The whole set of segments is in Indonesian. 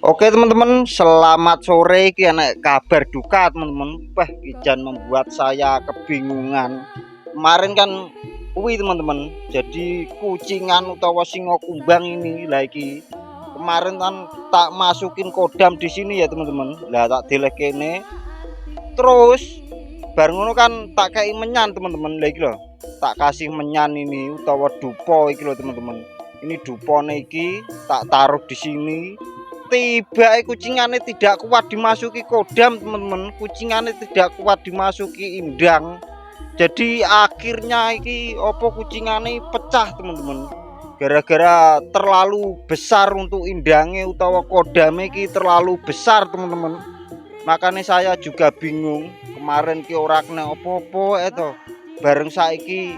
Oke teman-teman, selamat sore. Iki enak kabar duka teman-teman. Wah, hujan membuat saya kebingungan. Kemarin kan teman-teman. Jadi kucingan utawa singo kumbang ini lagi. Kemarin kan tak masukin kodam di sini ya teman-teman. Lah tak delek kene. Terus bareng ngono kan tak kayak menyan teman-teman lagi loh. Tak kasih menyan ini utawa dupo iki loh teman-teman. Ini dupone iki tak taruh di sini. Tiba kucingannya tidak kuat dimasuki kodam teman-teman, kucingannya tidak kuat dimasuki indang, jadi akhirnya iki opo kucingannya pecah teman-teman, gara-gara terlalu besar untuk indangnya utawa kodamnya iki terlalu besar teman-teman. Makanya saya juga bingung kemarin ki ora kena opo-opo itu bareng saiki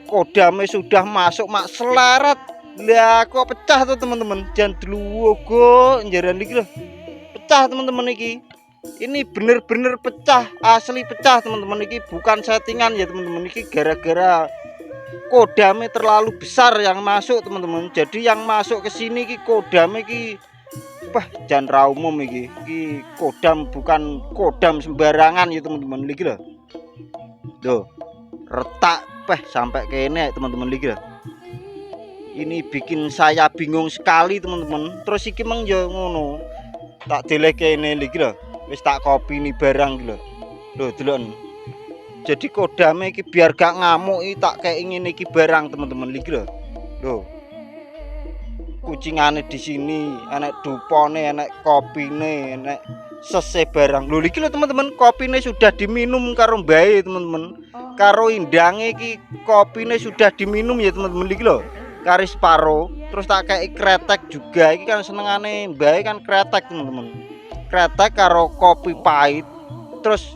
kodamnya sudah masuk mak seleret. Lah kok pecah tuh teman-teman, jangan dulu go njaran iki loh. Pecah teman-teman iki. Ini bener-bener pecah, asli pecah teman-teman iki, bukan settingan ya teman-teman, iki gara-gara kodamnya terlalu besar yang masuk teman-teman. Jadi yang masuk ke sini iki kodamnya iki jangan raumum iki. Iki kodam bukan kodam sembarangan ya teman-teman iki loh. Tuh, retak sampai kene teman-teman iki loh. Ini bikin saya bingung sekali teman-teman. Terus iki meng yo ngono. Tak delek kene iki lho. Wis tak kopi nih barang iki lho. Lho delok. Jadi kodame iki biar gak ngamuk iki tak kayak ngene iki barang teman-teman iki lho. Lho. Kucingane di sini, enek dupone, enek kopine, enek sese barang. Lho iki lho teman-teman, kopine sudah diminum karo mbae teman-teman. Karo indange iki kopine sudah diminum ya teman-teman iki lho. Karis paro, terus tak kayak kretek juga. Ini kan senengane baik kan kretek teman-teman. Kretek karo kopi pahit. Terus,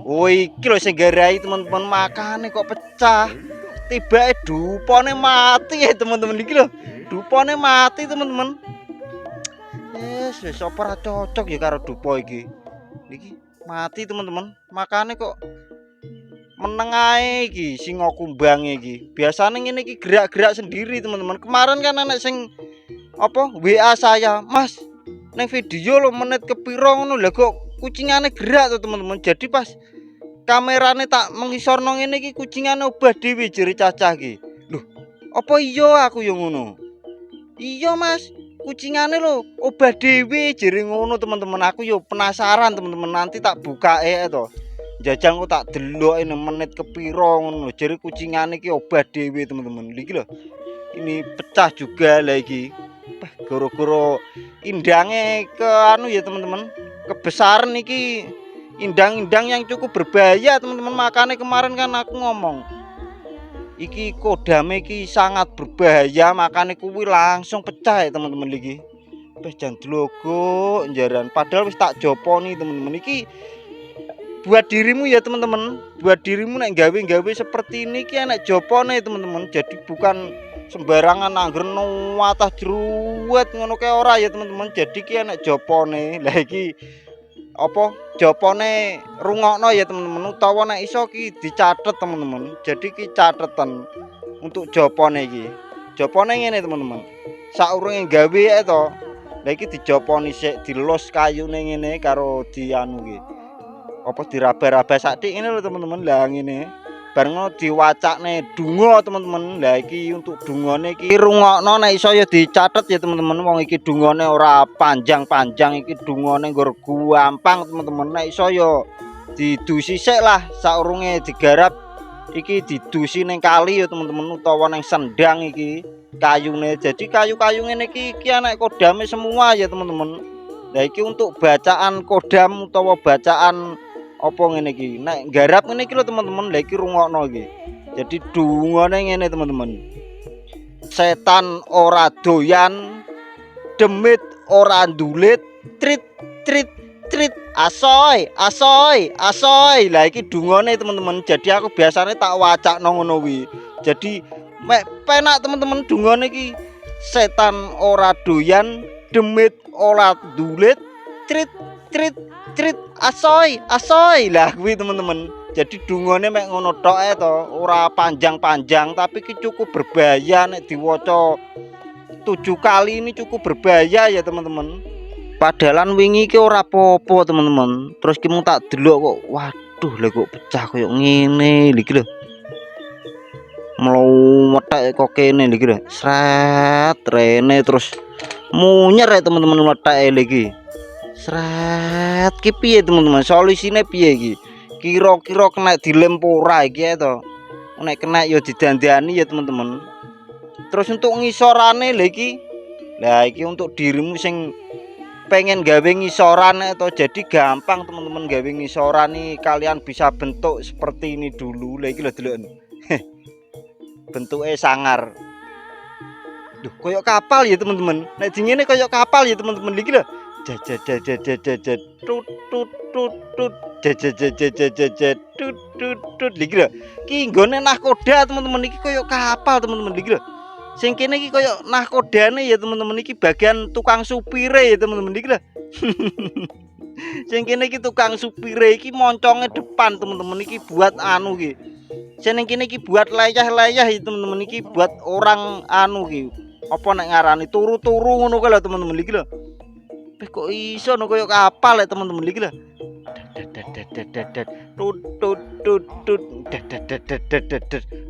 woi kilo segarai teman-teman, makane kok pecah. Tiba dupone mati ya teman-teman iki lho. Dupone mati teman-teman. Yes, ora cocok ya karo dupo iki. Iki mati teman-teman. Makane kok meneng ae iki singo kumbang iki. Biasanya ngene iki gerak-gerak sendiri teman-teman. Kemarin kan anak sing apa WA saya, "Mas, neng video lo menit kepiro ngono lho kok kucingane gerak tuh teman-teman." Jadi pas kamerane tak mengisorno ngene iki kucingane obah dhewe jere cacah iki. Loh, apa iya aku yo ngono? Iya, Mas. Kucingane lo obah dhewe jere ngono teman-teman. Aku yo penasaran teman-teman, nanti tak buka to. Jajang kok tak delok ini menit kepiro ngono jare kucingane iki obah dhewe teman-teman. Iki lho. Ini pecah juga lagi. Goro-goro indange ke anu ya teman-teman. Kebesaran iki indang-indang yang cukup berbahaya teman-teman. Makanya kemarin kan aku ngomong iki kodame iki sangat berbahaya, makanya kuwi langsung pecah ya teman-teman iki. Jan dlogo njaran padahal wis tak joponi teman-teman iki. Buat dirimu ya teman-teman, buat dirimu nek gawe-gawe seperti ini ki enak jopone teman-teman. Jadi bukan sembarangan angger watah jeruwet ngono kae ora ya teman-teman. Jadi ki enak jopone. Lah iki apa jopone rungokno ya teman-teman, utawa nek iso ki dicatet teman-teman. Jadi ki catetan untuk jopone iki. Jopone ngene teman-teman. Saurunge gawe to. Lah iki dijoponi sik, dilos kayune ngene karo dianu ki. Apa diraba-raba sakthik ini lho teman-teman. Lah ngene bareng diwacakne donga teman-teman. Lah iki untuk dungane iki rungokno nek iso ya dicatet ya teman-teman. Wong iki dungane ora panjang-panjang, iki dungane nggur gampang teman-teman. Nek iso ya didusi sik lah saurunge digarap. Iki didusi ning kali ya teman-teman utawa ning sendang iki kayune. Jadi kayu-kayu ngene iki anak kodame semua ya teman-teman. Lah iki untuk bacaan kodam utawa bacaan apa ngene iki. Nek garap ngene iki lho teman-teman, lha iki rungokno iki. Jadi dungane ngene teman-teman. Setan ora doyan, demit ora ndulit, trit trit trit asoy asoy asoy. Lah iki dungane teman-teman. Jadi aku biasanya tak wacakno ngono kuwi. Jadi mek penak teman-teman dungane iki. Setan ora doyan, demit ora ndulit, trit trit trit asoy asoy. Lah kuwi teman-teman. Jadi dungane mek ngono tok to, ora panjang-panjang tapi ki cukup berbahaya nek diwaca 7 kali ini cukup berbahaya ya teman-teman. Padahalan wingi ki ora apa-apa teman-teman. Terus ki mung tak delok kok waduh lha kok pecah koyo ngene iki lho. Meletek kok kene iki lho. Sret rene terus munyer ya teman-teman meletek iki. Sret ki piye teman-teman? Solusine piye iki? Kira-kira kena dilem ora iki ya to. Nek kena ya didandani ya teman-teman. Terus untuk ngisorane lha iki. Lah iki untuk dirimu sing pengen gawe ngisoran atau jadi gampang teman-teman gawe ngisoran nih kalian bisa bentuk seperti ini dulu lagi lo dulu bentuknya sangar duh koyok kapal ya teman-teman nek dinginnya koyok kapal ya teman-teman lagi lo jajajajajajajaja tut tut tut tut jajajajajajaja tut tut tut lagi lo ki nggone nahkoda teman-teman iki koyok kapal teman-teman lagi lo sing kene iki koyo nahkodane ya teman-teman iki bagian tukang supire ya teman-teman iki lho. Sing kene iki tukang supire iki monconge depan teman-teman iki buat anu iki. Sing kene iki buat layah-layah ya teman-teman iki buat orang anu iki. Apa nek ngarani turu-turu ngono kuwi lho teman-teman iki lho. Kok iso no koyo kapal ya teman-teman iki lho. Tut tut tut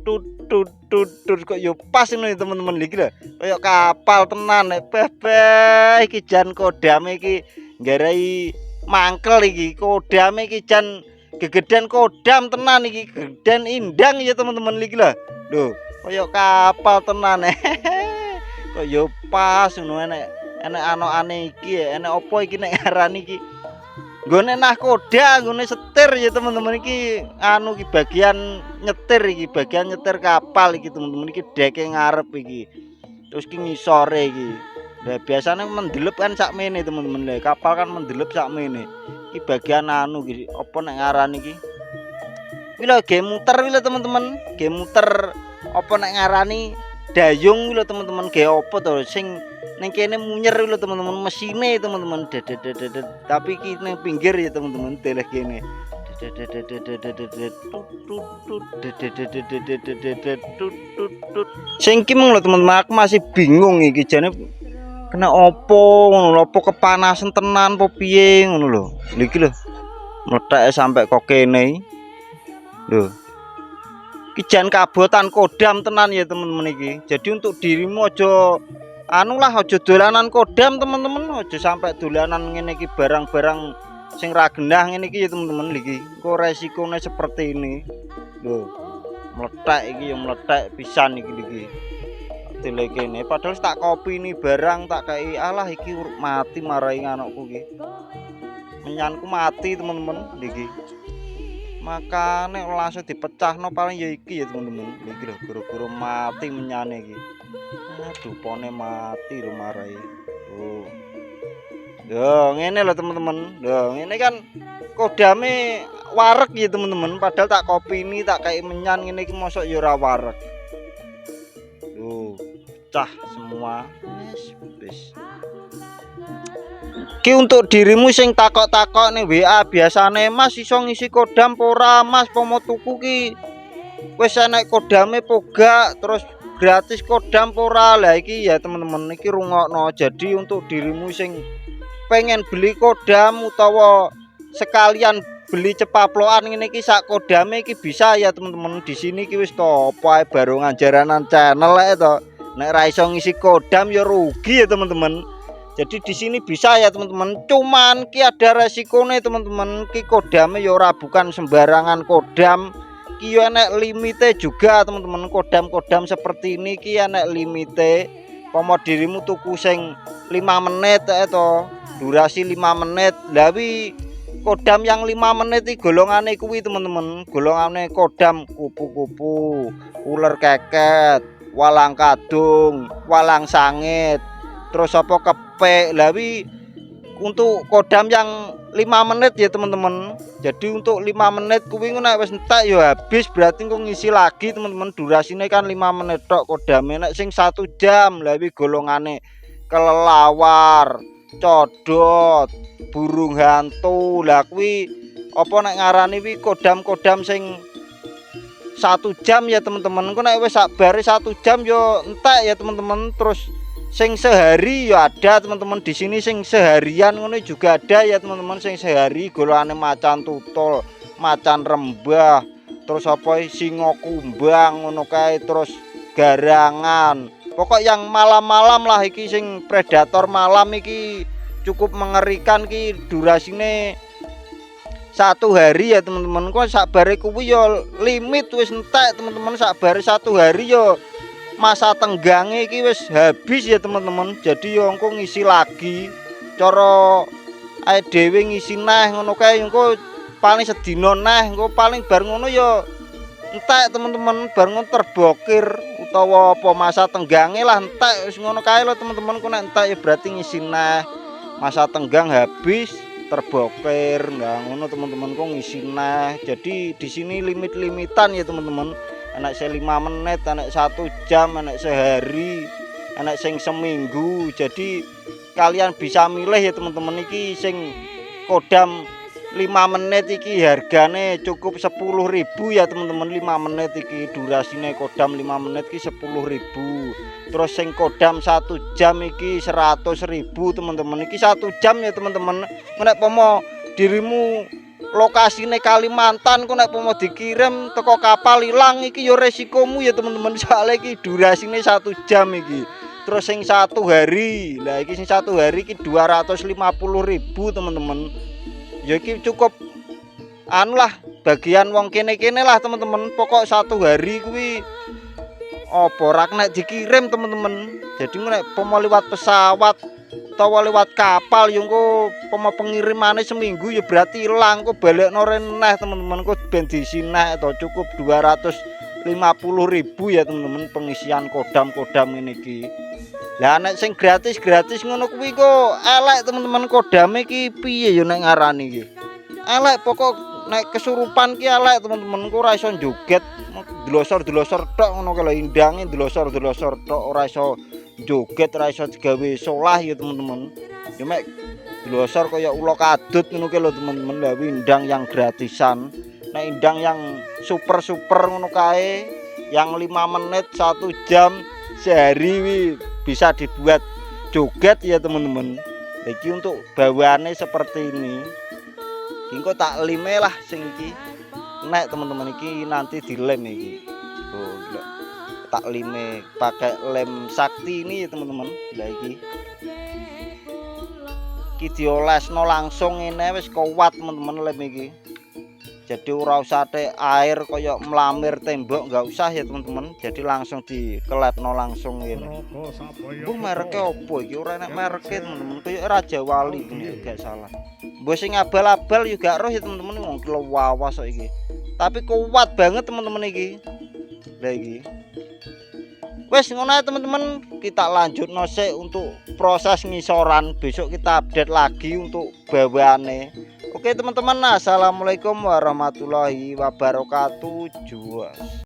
tut tut tut tut kok yo pas ngono teman-teman iki lho kayak kapal tenan nek beh iki jan kodame iki nggarai mangkel iki kodame iki jan gegeden kodam tenan iki gegeden indang ya teman-teman iki lho kayak kapal tenan kok yo pas ngono enek anokane iki enek opo iki nek arani iki nggone nahkoda nggone setir ya teman-teman iki anu iki bagian nyetir iki bagian nyetir kapal iki teman-teman iki deke ngarep iki terus ki ngisore iki lah biasanya mendelep kan sakmene teman-teman lha kapal kan mendelep sakmene iki bagian anu iki apa nek ngarani iki lho ge muter lho teman-teman ge muter apa nek ngarani dayung lho teman-teman ge apa to sing neng kene munyer lho teman-teman mesine teman-teman tapi iki nang pinggir ya teman-teman teleh kene sing ki mung lho teman-teman aku masih bingung iki jane kena opo ngono lho opo kepanasan tenan opo piye ngono lho iki lho meletek sampai kok kene lho iki jan kabotan kodam tenan ya teman-teman iki jadi untuk dirimu aja anu lah aja dolanan kodam teman-teman aja sampai dolanan ngene iki barang-barang sing ra genah ngene iki ya teman-teman iki kok resikonya seperti ini lho meletek iki yang meletek pisan iki dile kene padahal tak kopi ini barang tak kei alah iki mati marai anakku iki menyanku mati teman-teman iki makane langsung dipecahno paling ya iki ya teman-teman iki lho guru-guru mati menyane iki aduh pone mati lho marai oh yo ngene lho teman-teman lho ngene kan kodame wareg ya teman-teman padahal tak kopi ini tak kayak menyan ngene iki mosok ya ora wareg pecah semua wis ki untuk dirimu sing takok-takok nih WA biasane Mas iso ngisi kodam pora Mas pomo tuku ki wis enek kodame poga terus gratis kodam pora lah iki ya teman-teman iki rungokno jadi untuk dirimu sing pengen beli kodam utawa sekalian beli cepaploan ngene iki sak kodame iki bisa ya teman-teman di sini iki wis to apa baru ngajaranan channel to nek ra iso ngisi kodam ya rugi ya teman-teman jadi di sini bisa ya teman-teman cuman ki ada resikonya teman-teman ki kodame ya ora bukan sembarangan kodam ki enek limite juga teman-teman kodam-kodam seperti ini ki enek limite pomo dirimu tuku sing 5 menit to durasi 5 menit lawi kodam yang 5 menit iki golongane kuwi teman-teman golongane kodam kupu-kupu ular keket walang kadung walang sangit terus apa kepek lawi untuk kodam yang 5 menit ya teman-teman jadi untuk 5 menit kuwi nek wis entek ya habis berarti kok ngisi lagi teman-teman durasinya kan 5 menit tok kodame nek sing 1 jam lawi golongane kelelawar codot burung hantu lah kuwi apa nek ngarani wi kodam-kodam sing 1 jam ya teman-teman engko nek wis sak bare 1 jam yo entek ya teman-teman terus sing sehari ya ada teman-teman di sini, sing seharian ngono juga ada ya teman-teman, sing sehari golongan macan tutul, macan rembah, terus apa singo kumbang ngono kae, terus garangan. Pokok yang malam-malam lah iki, sing predator malam iki cukup mengerikan ki, durasine 1 hari ya teman-teman. Kok sakbare kuwi ya limit wis entek teman-teman, sakbare 1 hari ya masa tenggange iki wis habis ya teman-teman. Jadi ya engko ngisi lagi cara ae dhewe ngisi neh ngono kae, engko paling sedina neh, engko paling bar ngono ya entek teman-teman, bar ngono terbokir utawa apa masa tenggange lah entek, wis ngono kae lho teman-teman. Ku nek entek ya berarti ngisi neh, masa tenggang habis terbokir enggak ngono teman-teman, kok ngisi neh. Jadi di sini limit-limitan ya teman-teman. Anak saya 5 menit, anak 1 jam, anak sehari, anak sing seminggu. Jadi kalian bisa milih ya teman-teman, iki sing kodam 5 menit iki hargane cukup 10.000 ya teman-teman. 5 menit iki durasine kodam 5 menit iki 10.000. Terus sing kodam 1 jam iki 100.000 teman-teman. Iki 1 jam ya teman-teman. Nek pomo dirimu lokasine Kalimantan, kok nek pomo dikirim teko kapal ilang iki ya resikomu ya teman-teman. Soalnya iki durasine 1 jam iki. Terus sing 1 hari, lah iki sing 1 hari iki 250.000 teman-teman. Ya iki cukup anu lah, bagian wong kene-kene lah teman-teman. Pokok 1 hari kuwi apa ora nek dikirim teman-teman. Jadi nek pomo liwat pesawat utawa lewat kapal yo engko pomo pengirimane seminggu ya berarti ilang, kok balekno reneh teman-teman. Kok ben disineh to cukup 250.000 ya teman-teman pengisian kodam-kodam ngene iki. Lah nek sing gratis-gratis ngono kuwi kok elek teman-teman, kodame iki piye ya nek ngarani iki. Elek pokok nek kesurupan ki elek teman-teman, kok ora iso joget, delosor-delosor tok ngono kalau indange delosor-delosor tok, ora iso joget, ora iso digawe solah ya teman-teman. Ya mek delosor kaya ula kadut ngono ki lho teman-teman. Lah indang yang gratisan. Nek indang yang super-super ngono kae yang 5 menit 1 jam sehari wi bisa dibuat joget ya teman-teman. Iki untuk bawaannya seperti ini. Engko tak lime lah sing iki. Nek teman-teman iki nanti dilem iki. Oh, tak lime pakai lem sakti ini ya teman-teman. Lah iki. Iki diolesno langsung ngene wis kuat teman-teman lem iki. Jadi ora usah air kaya melamir tembok, enggak usah ya teman-teman. Jadi langsung dikeletno langsung ngene. Mbah mereke opo iki? Ora enak mereke teman-teman. Kaya Raja Wali ini gak salah. Mbah sing abal-abal juga roh ya teman-teman, wong kilo wawas kok iki. Tapi kuat banget teman-teman iki. Lah iki. Wes ngono ae teman-teman, kita lanjut sik untuk proses ngisoran. Besok kita update lagi untuk bawaane. Oke teman-teman, assalamualaikum warahmatullahi wabarakatuh. Juas.